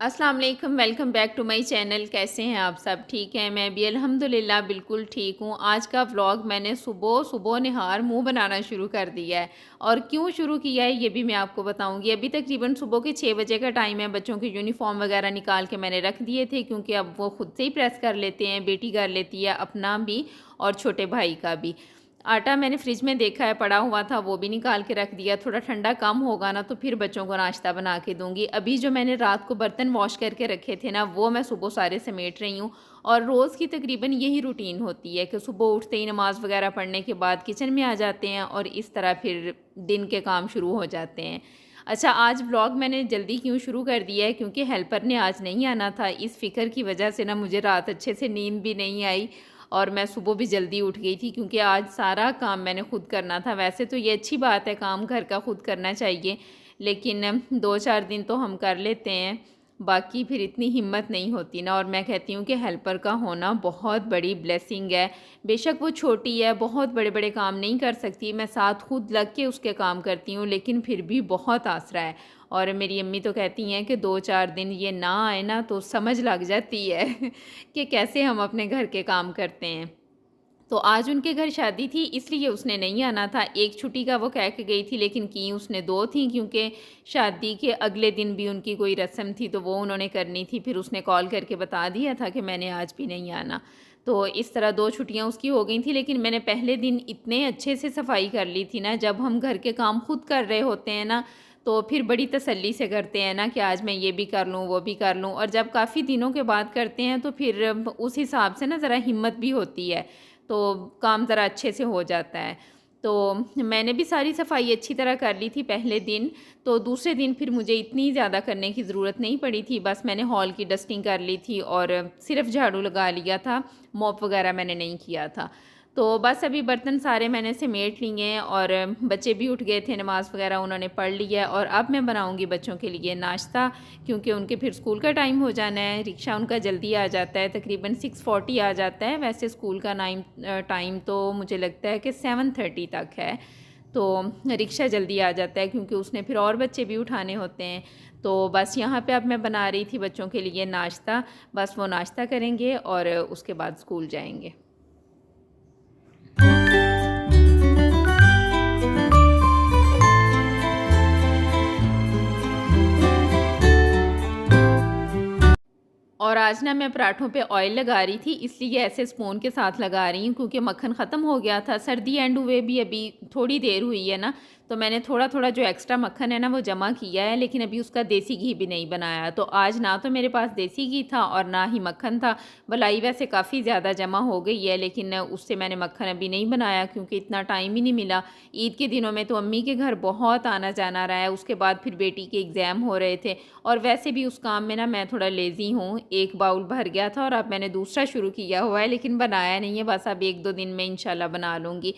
अस्सलाम वालेकुम, welcome back to my channel. कैसे हैं आप सब? ठीक हैं? मैं भी अल्हम्दुलिल्लाह बिल्कुल ठीक हूँ। आज का व्लॉग मैंने सुबह सुबह निहार मुंह बनाना शुरू कर दिया है और क्यों शुरू किया है ये भी मैं आपको बताऊंगी। अभी तकरीबन सुबह के 6 बजे का टाइम है। बच्चों के यूनिफॉर्म वगैरह निकाल के मैंने रख दिए थे क्योंकि अब वो खुद से ही प्रेस कर लेते हैं, बेटी कर लेती है अपना भी और छोटे भाई का भी। आटा मैंने फ्रिज में देखा है पड़ा हुआ था, वो भी निकाल के रख दिया। थोड़ा ठंडा कम होगा ना तो फिर बच्चों को नाश्ता बना के दूंगी। अभी जो मैंने रात को बर्तन वॉश करके रखे थे ना, वो मैं सुबह सारे समेट रही हूँ। और रोज़ की तकरीबन यही रूटीन होती है कि सुबह उठते ही नमाज़ वगैरह पढ़ने के बाद किचन में आ जाते हैं और इस तरह फिर दिन के काम शुरू हो जाते हैं। अच्छा, आज व्लॉग मैंने जल्दी क्यों शुरू कर दिया है क्योंकि हेल्पर ने आज नहीं आना था। इस फ़िक्र की वजह से ना मुझे रात अच्छे से नींद भी नहीं आई और मैं सुबह भी जल्दी उठ गई थी क्योंकि आज सारा काम मैंने खुद करना था। वैसे तो ये अच्छी बात है, काम घर का खुद करना चाहिए, लेकिन 2-4 दिन तो हम कर लेते हैं, बाकी फिर इतनी हिम्मत नहीं होती ना। और मैं कहती हूँ कि हेल्पर का होना बहुत बड़ी ब्लेसिंग है। बेशक वो छोटी है, बहुत बड़े बड़े काम नहीं कर सकती, मैं साथ खुद लग के उसके काम करती हूँ, लेकिन फिर भी बहुत आसरा है। और मेरी अम्मी तो कहती हैं कि 2-4 दिन ये ना आए ना तो समझ लग जाती है कि कैसे हम अपने घर के काम करते हैं। तो आज उनके घर शादी थी इसलिए उसने नहीं आना था। एक छुट्टी का वो कह के गई थी लेकिन की उसने 2 थी क्योंकि शादी के अगले दिन भी उनकी कोई रस्म थी तो वो उन्होंने करनी थी। फिर उसने कॉल करके बता दिया था कि मैंने आज भी नहीं आना। तो इस तरह 2 छुट्टियाँ उसकी हो गई थी, लेकिन मैंने पहले दिन इतने अच्छे से सफाई कर ली थी ना। जब हम घर के काम खुद कर रहे होते हैं ना तो फिर बड़ी तसल्ली से करते हैं ना कि आज मैं ये भी कर लूँ, वो भी कर लूँ। और जब काफ़ी दिनों के बाद करते हैं तो फिर उस हिसाब से ना ज़रा हिम्मत भी होती है, तो काम ज़रा अच्छे से हो जाता है। तो मैंने भी सारी सफाई अच्छी तरह कर ली थी पहले दिन, तो दूसरे दिन फिर मुझे इतनी ज़्यादा करने की ज़रूरत नहीं पड़ी थी। बस मैंने हॉल की डस्टिंग कर ली थी और सिर्फ झाड़ू लगा लिया था, मॉप वगैरह मैंने नहीं किया था। तो बस अभी बर्तन सारे मैंने समेट लिए हैं और बच्चे भी उठ गए थे, नमाज़ वगैरह उन्होंने पढ़ लिया और अब मैं बनाऊंगी बच्चों के लिए नाश्ता क्योंकि उनके फिर स्कूल का टाइम हो जाना है। रिक्शा उनका जल्दी आ जाता है, तकरीबन 6:40 आ जाता है। वैसे स्कूल का टाइम तो मुझे लगता है कि 7:30 तक है, तो रिक्शा जल्दी आ जाता है क्योंकि उसने फिर और बच्चे भी उठाने होते हैं। तो बस यहाँ पे अब मैं बना रही थी बच्चों के लिए नाश्ता, बस वो नाश्ता करेंगे और उसके बाद स्कूल जाएंगे। और आज ना मैं पराठों पे ऑयल लगा रही थी, इसलिए ऐसे स्पून के साथ लगा रही हूँ क्योंकि मक्खन ख़त्म हो गया था। सर्दी एंड हुए भी अभी थोड़ी देर हुई है ना, तो मैंने थोड़ा थोड़ा जो एक्स्ट्रा मक्खन है ना वो जमा किया है, लेकिन अभी उसका देसी घी भी नहीं बनाया। तो आज ना तो मेरे पास देसी घी था और ना ही मक्खन था। मलाई वैसे काफ़ी ज़्यादा जमा हो गई है, लेकिन उससे मैंने मक्खन अभी नहीं बनाया क्योंकि इतना टाइम ही नहीं मिला। ईद के दिनों में तो अम्मी के घर बहुत आना जाना रहा है, उसके बाद फिर बेटी के एग्ज़ाम हो रहे थे और वैसे भी उस काम में ना मैं थोड़ा लेज़ी हूँ। एक बाउल भर गया था और अब मैंने दूसरा शुरू किया हुआ है, लेकिन बनाया नहीं है। बस अब 1-2 दिन में इंशाल्लाह बना लूँगी।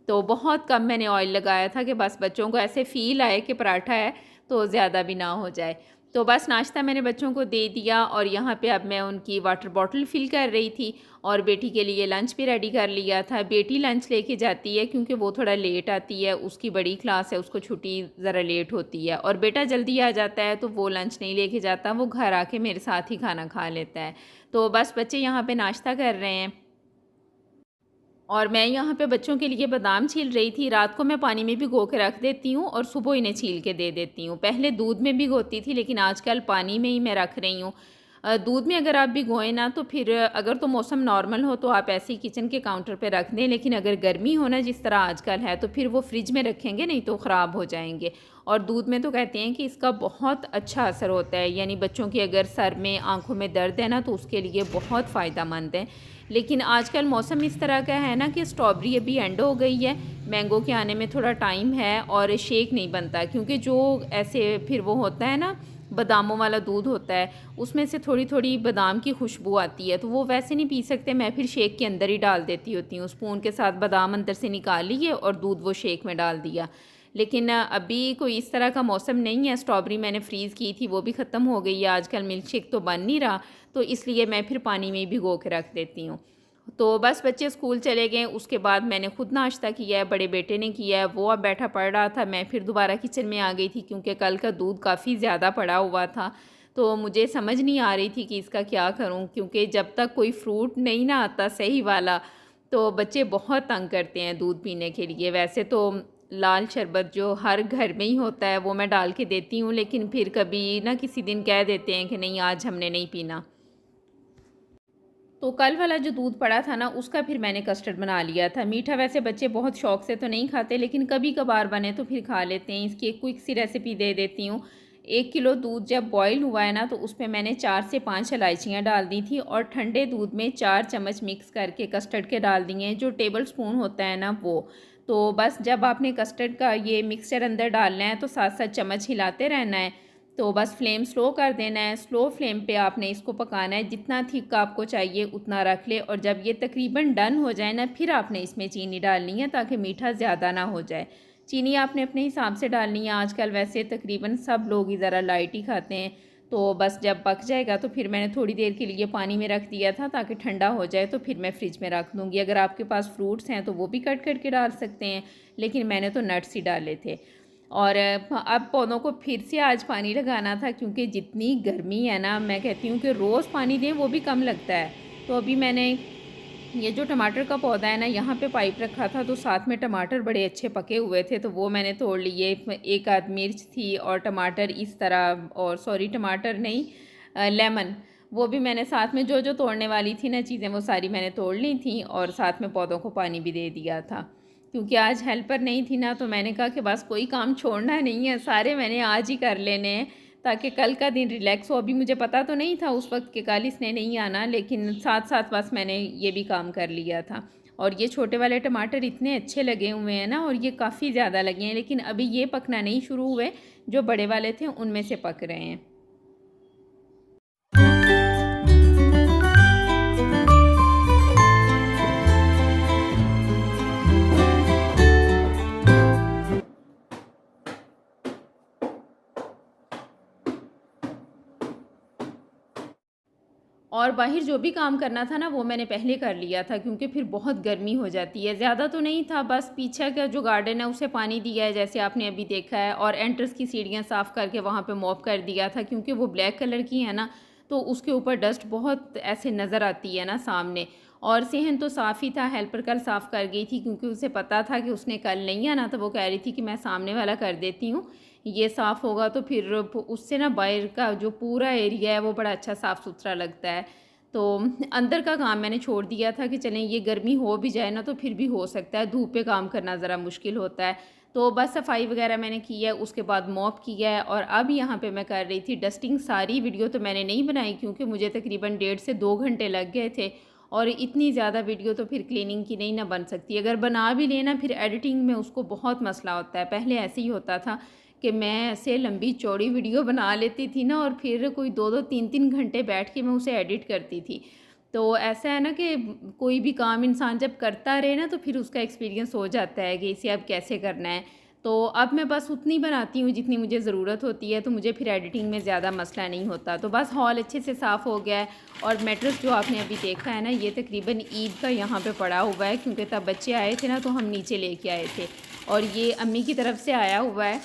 तो बहुत कम मैंने ऑयल लगाया था कि बस बच्चों को ऐसे फ़ील आए कि पराठा है तो ज़्यादा भी ना हो जाए। तो बस नाश्ता मैंने बच्चों को दे दिया और यहाँ पे अब मैं उनकी वाटर बॉटल फ़िल कर रही थी और बेटी के लिए लंच भी रेडी कर लिया था। बेटी लंच लेके जाती है क्योंकि वो थोड़ा लेट आती है, उसकी बड़ी क्लास है, उसको छुट्टी ज़रा लेट होती है। और बेटा जल्दी आ जाता है तो वो लंच नहीं लेके जाता, वो घर आके मेरे साथ ही खाना खा लेता है। तो बस बच्चे यहाँ पे नाश्ता कर रहे हैं और मैं यहाँ पे बच्चों के लिए बादाम छील रही थी। रात को मैं पानी में भिगो के रख देती हूँ और सुबह इन्हें छील के दे देती हूँ। पहले दूध में भिगोती थी लेकिन आजकल पानी में ही मैं रख रही हूँ। दूध में अगर आप भिगोएं ना तो फिर अगर तो मौसम नॉर्मल हो तो आप ऐसे ही किचन के काउंटर पे रख दें, लेकिन अगर गर्मी हो ना जिस तरह आजकल है तो फिर वो फ्रिज में रखेंगे नहीं तो ख़राब हो जाएंगे। और दूध में तो कहते हैं कि इसका बहुत अच्छा असर होता है, यानी बच्चों की अगर सर में आँखों में दर्द है ना तो उसके लिए बहुत फ़ायदेमंद है। लेकिन आजकल मौसम इस तरह का है ना कि स्ट्रॉबेरी अभी एंड हो गई है, मैंगो के आने में थोड़ा टाइम है और शेक नहीं बनता क्योंकि जो ऐसे फिर वो होता है ना बादामों वाला दूध होता है, उसमें से थोड़ी थोड़ी बादाम की खुशबू आती है, तो वो वैसे नहीं पी सकते। मैं फिर शेक के अंदर ही डाल देती होती हूँ, स्पून के साथ बादाम अंदर से निकाल लिए और दूध वो शेक में डाल दिया। लेकिन अभी कोई इस तरह का मौसम नहीं है। स्ट्रॉबेरी मैंने फ्रीज़ की थी वो भी ख़त्म हो गई है, आजकल मिल्क शेक तो बन नहीं रहा, तो इसलिए मैं फिर पानी में ही भिगो के रख देती हूँ। तो बस बच्चे स्कूल चले गए, उसके बाद मैंने खुद नाश्ता किया है, बड़े बेटे ने किया है, वो अब बैठा पढ़ रहा था। मैं फिर दोबारा किचन में आ गई थी क्योंकि कल का दूध काफ़ी ज़्यादा पड़ा हुआ था, तो मुझे समझ नहीं आ रही थी कि इसका क्या करूं, क्योंकि जब तक कोई फ्रूट नहीं ना आता सही वाला तो बच्चे बहुत तंग करते हैं दूध पीने के लिए। वैसे तो लाल शरबत जो हर घर में ही होता है वो मैं डाल के देती हूँ, लेकिन फिर कभी ना किसी दिन कह देते हैं कि नहीं आज हमने नहीं पीना। तो कल वाला जो दूध पड़ा था ना उसका फिर मैंने कस्टर्ड बना लिया था। मीठा वैसे बच्चे बहुत शौक से तो नहीं खाते, लेकिन कभी कभार बने तो फिर खा लेते हैं। इसकी एक क्विक सी रेसिपी दे देती हूँ। 1 किलो दूध जब बॉईल हुआ है ना तो उसमें मैंने 4 से 5 इलायचियाँ डाल दी थी और ठंडे दूध में 4 चम्मच मिक्स करके कस्टर्ड के डाल दिए हैं, जो टेबल स्पून होता है ना वो। तो बस जब आपने कस्टर्ड का ये मिक्सचर अंदर डालना है तो साथ साथ चम्मच हिलाते रहना है। तो बस फ्लेम स्लो कर देना है। स्लो फ्लेम पे आपने इसको पकाना है, जितना थिक आपको चाहिए उतना रख ले। और जब ये तकरीबन डन हो जाए ना फिर आपने इसमें चीनी डालनी है ताकि मीठा ज़्यादा ना हो जाए। चीनी आपने अपने हिसाब से डालनी है। आजकल वैसे तकरीबन सब लोग ही ज़रा लाइट ही खाते हैं। तो बस जब पक जाएगा तो फिर मैंने थोड़ी देर के लिए पानी में रख दिया था ताकि ठंडा हो जाए, तो फिर मैं फ्रिज में रख दूँगी। अगर आपके पास फ्रूट्स हैं तो वो भी कट करके डाल सकते हैं, लेकिन मैंने तो नट्स ही डाले थे। और अब पौधों को फिर से आज पानी लगाना था, क्योंकि जितनी गर्मी है ना, मैं कहती हूँ कि रोज़ पानी दें वो भी कम लगता है। तो अभी मैंने ये जो टमाटर का पौधा है ना यहाँ पे पाइप रखा था, तो साथ में टमाटर बड़े अच्छे पके हुए थे तो वो मैंने तोड़ लिए। एक आध मिर्च थी और टमाटर इस तरह, और सॉरी टमाटर नहीं लेमन, वो भी मैंने साथ में जो जो तोड़ने वाली थी ना चीज़ें वो सारी मैंने तोड़ ली थी। और साथ में पौधों को पानी भी दे दिया था, क्योंकि आज हेल्पर नहीं थी ना तो मैंने कहा कि बस कोई काम छोड़ना नहीं है, सारे मैंने आज ही कर लेने हैं ताकि कल का दिन रिलैक्स हो। अभी मुझे पता तो नहीं था उस वक्त कि कल इसने नहीं आना, लेकिन साथ साथ बस मैंने ये भी काम कर लिया था। और ये छोटे वाले टमाटर इतने अच्छे लगे हुए हैं ना, और ये काफ़ी ज़्यादा लगे हैं, लेकिन अभी ये पकना नहीं शुरू हुए। जो बड़े वाले थे उनमें से पक रहे हैं। और बाहर जो भी काम करना था ना वो मैंने पहले कर लिया था, क्योंकि फिर बहुत गर्मी हो जाती है। ज़्यादा तो नहीं था, बस पीछे का जो गार्डन है उसे पानी दिया है जैसे आपने अभी देखा है, और एंट्रेंस की सीढ़ियाँ साफ़ करके वहाँ पे मॉप कर दिया था, क्योंकि वो ब्लैक कलर की है ना तो उसके ऊपर डस्ट बहुत ऐसे नज़र आती है ना सामने। और सेहन तो साफ़ ही था, हेल्पर कल साफ़ कर गई थी, क्योंकि उसे पता था कि उसने कल नहीं आना, तो वो कह रही थी कि मैं सामने वाला कर देती हूँ, ये साफ़ होगा तो फिर उससे ना बाहर का जो पूरा एरिया है वो बड़ा अच्छा साफ़ सुथरा लगता है। तो अंदर का काम मैंने छोड़ दिया था कि चलें ये गर्मी हो भी जाए ना तो फिर भी हो सकता है, धूप पे काम करना ज़रा मुश्किल होता है। तो बस सफाई वगैरह मैंने की है, उसके बाद मॉप किया है, और अब यहाँ पे मैं कर रही थी डस्टिंग। सारी वीडियो तो मैंने नहीं बनाई क्योंकि मुझे तकरीबन 1.5 से 2 घंटे लग गए थे, और इतनी ज़्यादा वीडियो तो फिर क्लीनिंग की नहीं ना बन सकती। अगर बना भी लेना फिर एडिटिंग में उसको बहुत मसला होता है। पहले ऐसे ही होता था कि मैं ऐसे लंबी चौड़ी वीडियो बना लेती थी ना, और फिर कोई 2-2 3-3 घंटे बैठ के मैं उसे एडिट करती थी। तो ऐसा है ना कि कोई भी काम इंसान जब करता रहे ना तो फिर उसका एक्सपीरियंस हो जाता है कि इसे अब कैसे करना है। तो अब मैं बस उतनी बनाती हूँ जितनी मुझे ज़रूरत होती है, तो मुझे फिर एडिटिंग में ज़्यादा मसला नहीं होता। तो बस हॉल अच्छे से साफ़ हो गया है। और मैट्रेस जो आपने अभी देखा है ना ये तकरीबन ईद का यहाँ पे पड़ा हुआ है, क्योंकि तब बच्चे आए थे ना तो हम नीचे लेके आए थे, और ये अम्मी की तरफ से आया हुआ है।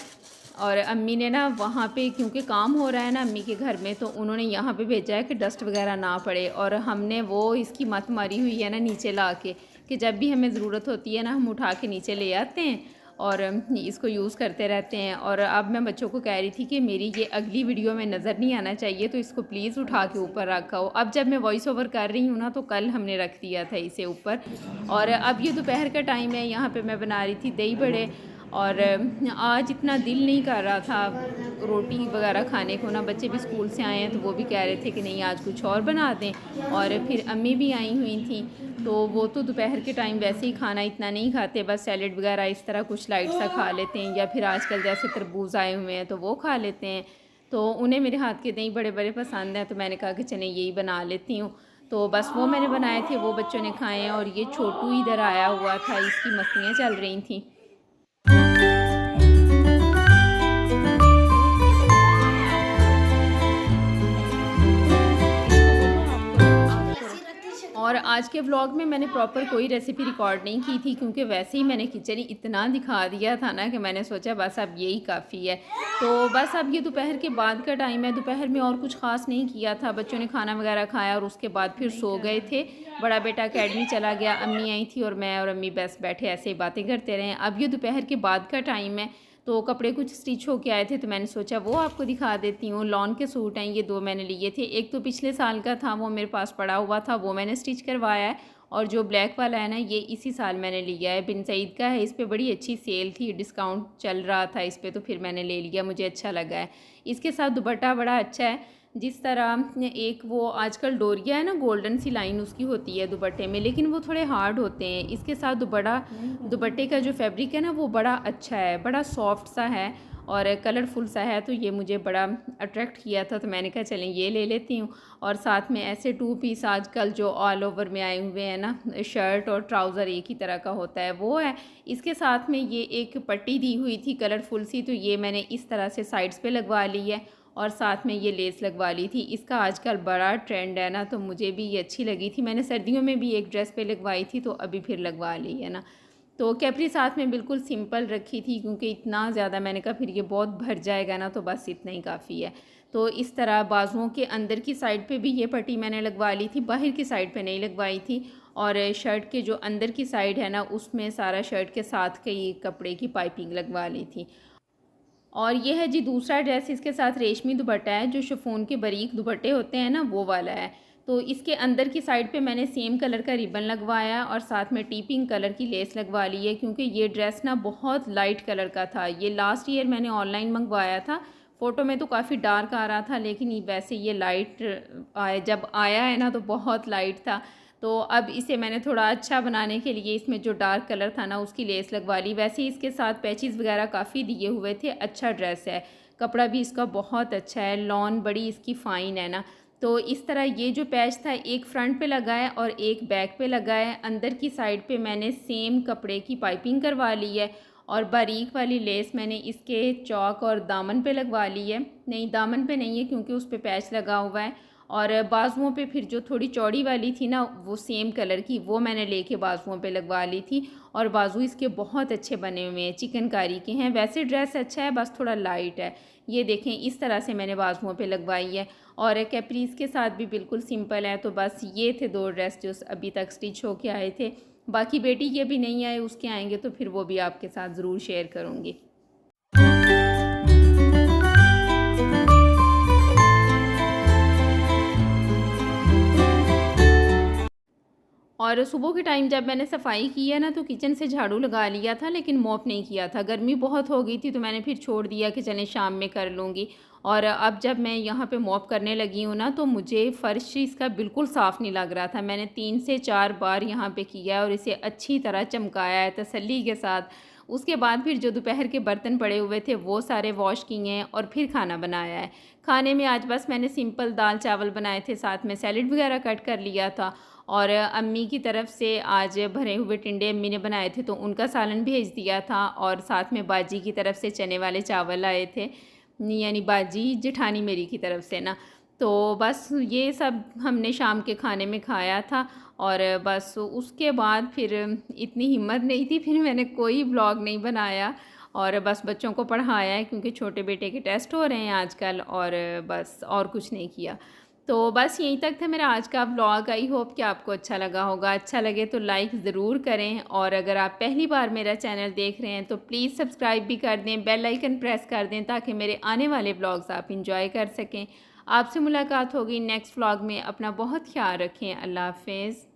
और अम्मी ने ना वहाँ पे क्योंकि काम हो रहा है ना अम्मी के घर में, तो उन्होंने यहाँ पे भेजा है कि डस्ट वगैरह ना पड़े। और हमने वो इसकी मत मारी हुई है ना नीचे ला के, कि जब भी हमें ज़रूरत होती है ना हम उठा के नीचे ले आते हैं और इसको यूज़ करते रहते हैं। और अब मैं बच्चों को कह रही थी कि मेरी ये अगली वीडियो में नज़र नहीं आना चाहिए, तो इसको प्लीज़ उठा के ऊपर रखा हो। अब जब मैं वॉइस ओवर कर रही हूँ ना तो कल हमने रख दिया था इसे ऊपर। और अब ये दोपहर का टाइम है, यहाँ पे मैं बना रही थी दही बड़े, और आज इतना दिल नहीं कर रहा था रोटी वगैरह खाने को ना। बच्चे भी स्कूल से आए हैं तो वो भी कह रहे थे कि नहीं आज कुछ और बना दें, और फिर अम्मी भी आई हुई थी तो वो तो दोपहर के टाइम वैसे ही खाना इतना नहीं खाते, बस सैलेड वगैरह इस तरह कुछ लाइट सा खा लेते हैं, या फिर आजकल जैसे तरबूज आए हुए हैं तो वो खा लेते हैं। तो उन्हें मेरे हाथ के दही बड़े बड़े पसंद हैं, तो मैंने कहा कि चलें यही बना लेती हूँ। तो बस वो मैंने बनाए थे, वो बच्चों ने खाए हैं। और ये छोटू इधर आया हुआ था, इसकी मस्तियाँ चल रही थी। और आज के व्लॉग में मैंने प्रॉपर कोई रेसिपी रिकॉर्ड नहीं की थी, क्योंकि वैसे ही मैंने किचन इतना दिखा दिया था ना कि मैंने सोचा बस अब यही काफ़ी है। तो बस अब ये दोपहर के बाद का टाइम है। दोपहर में और कुछ ख़ास नहीं किया था, बच्चों ने खाना वगैरह खाया और उसके बाद फिर सो गए थे। बड़ा बेटा अकेडमी चला गया, अम्मी आई थी और मैं और अम्मी बस बैठे ऐसे ही बातें करते रहे। अब ये दोपहर के बाद का टाइम है, तो कपड़े कुछ स्टिच होके आए थे तो मैंने सोचा वो आपको दिखा देती हूँ। लॉन के सूट हैं, ये 2 मैंने लिए थे। एक तो पिछले साल का था, वो मेरे पास पड़ा हुआ था, वो मैंने स्टिच करवाया है। और जो ब्लैक वाला है ना, ये इसी साल मैंने लिया है, बिन सईद का है। इस पे बड़ी अच्छी सेल थी, डिस्काउंट चल रहा था इस पे, तो फिर मैंने ले लिया, मुझे अच्छा लगा है। इसके साथ दुपट्टा बड़ा अच्छा है। जिस तरह एक वो आजकल डोरिया है ना, गोल्डन सी लाइन उसकी होती है दुपट्टे में, लेकिन वो थोड़े हार्ड होते हैं। इसके साथ दुपट्टे का जो फैब्रिक है ना, वो बड़ा अच्छा है, बड़ा सॉफ्ट सा है और कलरफुल सा है। तो ये मुझे बड़ा अट्रैक्ट किया था, तो मैंने कहा चलें ये ले लेती हूँ। और साथ में ऐसे 2 पीस आजकल जो ऑल ओवर में आए हुए हैं ना, शर्ट और ट्राउज़र एक ही तरह का होता है, वो है। इसके साथ में ये एक पट्टी दी हुई थी कलरफुल सी, तो ये मैंने इस तरह से साइड्स पे लगवा ली है और साथ में ये लेस लगवा ली थी। इसका आजकल बड़ा ट्रेंड है ना, तो मुझे भी ये अच्छी लगी थी। मैंने सर्दियों में भी एक ड्रेस पे लगवाई थी, तो अभी फिर लगवा ली है ना। तो कैपरी साथ में बिल्कुल सिंपल रखी थी, क्योंकि इतना ज़्यादा मैंने कहा फिर ये बहुत भर जाएगा ना, तो बस इतना ही काफ़ी है। तो इस तरह बाजुओं के अंदर की साइड पे भी ये पट्टी मैंने लगवा ली थी, बाहर की साइड पे नहीं लगवाई थी। और शर्ट के जो अंदर की साइड है ना, उसमें सारा शर्ट के साथ कई कपड़े की पाइपिंग लगवा ली थी। और ये है जी दूसरा ड्रेस, इसके साथ रेशमी दुपट्टा है, जो शिफॉन के बारीक दुपट्टे होते हैं ना, वो वाला है। तो इसके अंदर की साइड पे मैंने सेम कलर का रिबन लगवाया और साथ में टी पिंक कलर की लेस लगवा ली है, क्योंकि ये ड्रेस ना बहुत लाइट कलर का था। ये लास्ट ईयर मैंने ऑनलाइन मंगवाया था, फ़ोटो में तो काफ़ी डार्क आ रहा था, लेकिन वैसे ये लाइट जब आया है ना, तो बहुत लाइट था। तो अब इसे मैंने थोड़ा अच्छा बनाने के लिए इसमें जो डार्क कलर था ना, उसकी लेस लगवा ली। वैसे ही इसके साथ पैचेस वगैरह काफ़ी दिए हुए थे। अच्छा ड्रेस है, कपड़ा भी इसका बहुत अच्छा है, लॉन बड़ी इसकी फ़ाइन है ना। तो इस तरह ये जो पैच था, एक फ्रंट पे लगा है और एक बैक पे लगा है। अंदर की साइड पे मैंने सेम कपड़े की पाइपिंग करवा ली है और बारीक वाली लेस मैंने इसके चौक और दामन पे लगवा ली है। नहीं, दामन पे नहीं है, क्योंकि उस पर पैच लगा हुआ है। और बाजुओं पे फिर जो थोड़ी चौड़ी वाली थी ना, वो सेम कलर की, वो मैंने लेके बाजुओं पे लगवा ली थी। और बाजू इसके बहुत अच्छे बने हुए हैं, चिकनकारी के हैं। वैसे ड्रेस अच्छा है, बस थोड़ा लाइट है। ये देखें, इस तरह से मैंने बाजुओं पे लगवाई है। और कैप्रीज के साथ भी बिल्कुल सिंपल है। तो बस ये थे 2 ड्रेस जो अभी तक स्टिच होके आए थे। बाकी बेटी के भी नहीं आए, उसके आएंगे तो फिर वो भी आपके साथ ज़रूर शेयर करूँगी। और सुबह के टाइम जब मैंने सफाई की है ना, तो किचन से झाड़ू लगा लिया था, लेकिन मॉप नहीं किया था। गर्मी बहुत हो गई थी, तो मैंने फिर छोड़ दिया कि चलें शाम में कर लूँगी। और अब जब मैं यहाँ पे मॉप करने लगी हूँ ना, तो मुझे फ़र्श इसका बिल्कुल साफ़ नहीं लग रहा था। मैंने 3 से 4 बार यहाँ पे किया है और इसे अच्छी तरह चमकाया है तसल्ली के साथ। उसके बाद फिर जो दोपहर के बर्तन पड़े हुए थे, वो सारे वॉश किए हैं और फिर खाना बनाया है। खाने में आज बस मैंने सिंपल दाल चावल बनाए थे, साथ में सैलेड वगैरह कट कर लिया था। और अम्मी की तरफ से आज भरे हुए टिंडे अम्मी ने बनाए थे, तो उनका सालन भेज दिया था। और साथ में बाजी की तरफ से चने वाले चावल आए थे, यानी बाजी जेठानी मेरी की तरफ से ना। तो बस ये सब हमने शाम के खाने में खाया था। और बस उसके बाद फिर इतनी हिम्मत नहीं थी, फिर मैंने कोई ब्लॉग नहीं बनाया और बस बच्चों को पढ़ाया है, क्योंकि छोटे बेटे के टेस्ट हो रहे हैं आजकल। और बस और कुछ नहीं किया। तो बस यहीं तक था मेरा आज का व्लॉग। आई होप कि आपको अच्छा लगा होगा। अच्छा लगे तो लाइक ज़रूर करें, और अगर आप पहली बार मेरा चैनल देख रहे हैं तो प्लीज़ सब्सक्राइब भी कर दें, बेल आइकन प्रेस कर दें, ताकि मेरे आने वाले व्लॉग्स आप इंजॉय कर सकें। आपसे मुलाकात होगी नेक्स्ट व्लॉग में। अपना बहुत ख्याल रखें। अल्लाह हाफ़िज़।